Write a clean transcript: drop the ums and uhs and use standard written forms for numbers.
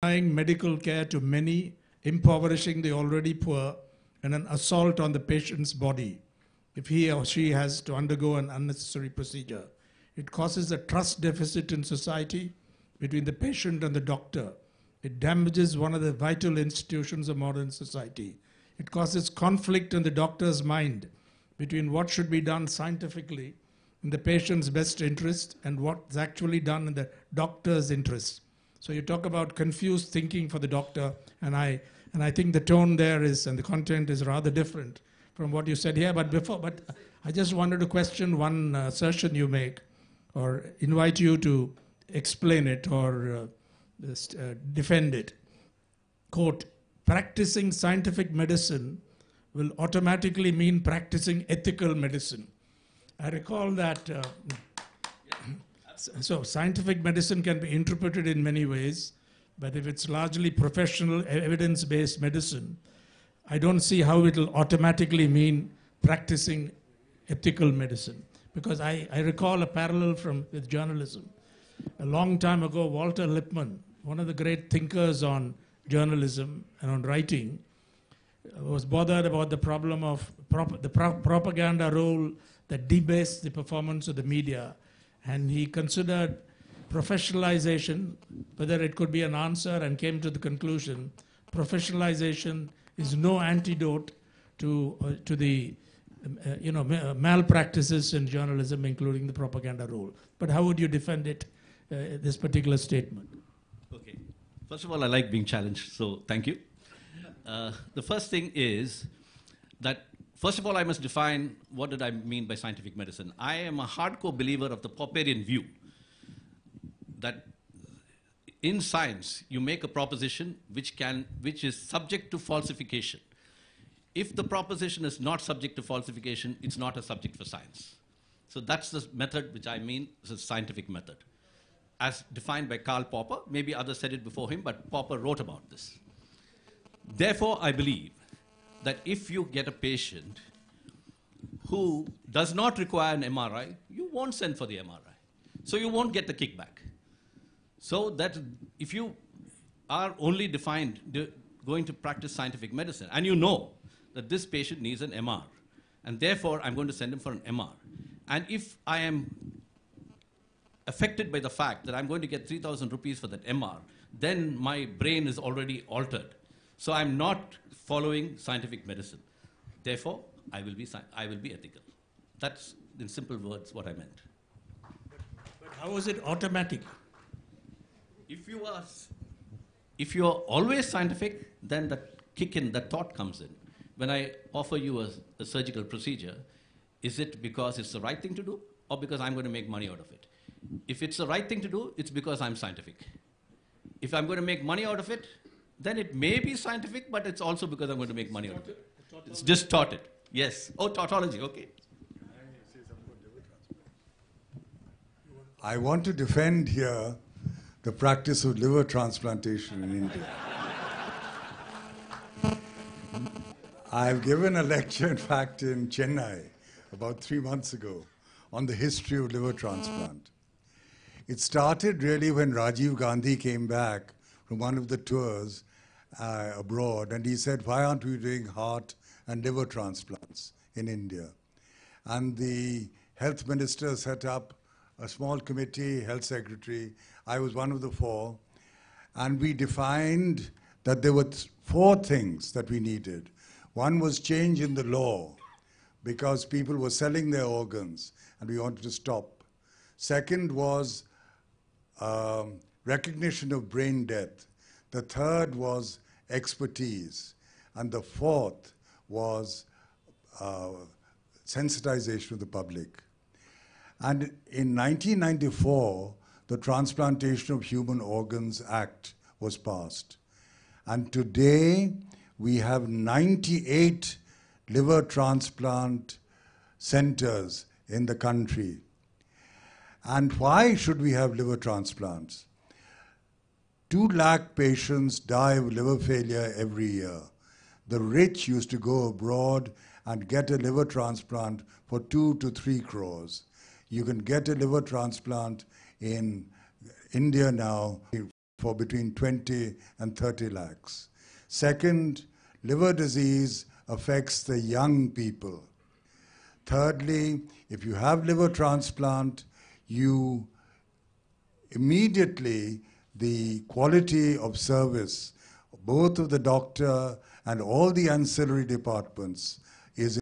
denying medical care to many, impoverishing the already poor, and an assault on the patient's body if he or she has to undergo an unnecessary procedure. It causes a trust deficit in society between the patient and the doctor. It damages one of the vital institutions of modern society. It causes conflict in the doctor's mind between what should be done scientifically in the patient's best interest and what's actually done in the doctor's interest. So you talk about confused thinking for the doctor, and I think the tone there is, and the content is rather different from what you said here. But I just wanted to question one assertion you make, or invite you to explain it or defend it. Quote, practicing scientific medicine will automatically mean practicing ethical medicine. I recall that, so scientific medicine can be interpreted in many ways, but if it's largely professional, evidence-based medicine, I don't see how it will automatically mean practicing ethical medicine. Because I recall a parallel with journalism. A long time ago, Walter Lippmann, one of the great thinkers on journalism and on writing, was bothered about the problem of the propaganda role that debased the performance of the media. And he considered professionalization, whether it could be an answer, and came to the conclusion professionalization is no antidote to the malpractices in journalism, including the propaganda role. But how would you defend it, this particular statement? Okay. First of all, I like being challenged, so thank you. The first thing is that, first of all, I must define what did I mean by scientific medicine. I am a hardcore believer of the Popperian view that in science, you make a proposition which is subject to falsification. If the proposition is not subject to falsification, it's not a subject for science. So that's the method which I mean is a scientific method, as defined by Karl Popper. Maybe others said it before him, but Popper wrote about this. Therefore, I believe that if you get a patient who does not require an MRI, you won't send for the MRI. So you won't get the kickback. So that if you are only going to practice scientific medicine, and you know that this patient needs an MR, and therefore I'm going to send him for an MR. And if I am affected by the fact that I'm going to get 3,000 rupees for that MR, then my brain is already altered. So I'm not following scientific medicine. Therefore, I will be ethical. That's, in simple words, what I meant. But how is it automatic? If you are always scientific, then that thought comes in. When I offer you a surgical procedure, is it because it's the right thing to do, or because I'm going to make money out of it? If it's the right thing to do, it's because I'm scientific. If I'm going to make money out of it, then it may be scientific, but it's also because I'm going to make money out of it. It's distorted. Yes. Oh, tautology, okay. I want to defend here the practice of liver transplantation in India. I've given a lecture, in fact, in Chennai about 3 months ago on the history of liver transplant. It started really when Rajiv Gandhi came back from one of the tours abroad, and he said, why aren't we doing heart and liver transplants in India? And the health minister set up a small committee, health secretary. I was one of the 4. And we defined that there were 4 things that we needed. One was change in the law, because people were selling their organs, and we wanted to stop. Second was recognition of brain death. The third was expertise. And the 4th was sensitization of the public. And in 1994, the Transplantation of Human Organs Act was passed. And today, we have 98 liver transplant centers in the country. And why should we have liver transplants? 2 lakh patients die of liver failure every year. The rich used to go abroad and get a liver transplant for 2 to 3 crores. You can get a liver transplant in India now for between 20 and 30 lakhs. Second, liver disease affects the young people. Thirdly, if you have liver transplant, you immediately, the quality of service, both of the doctor and all the ancillary departments,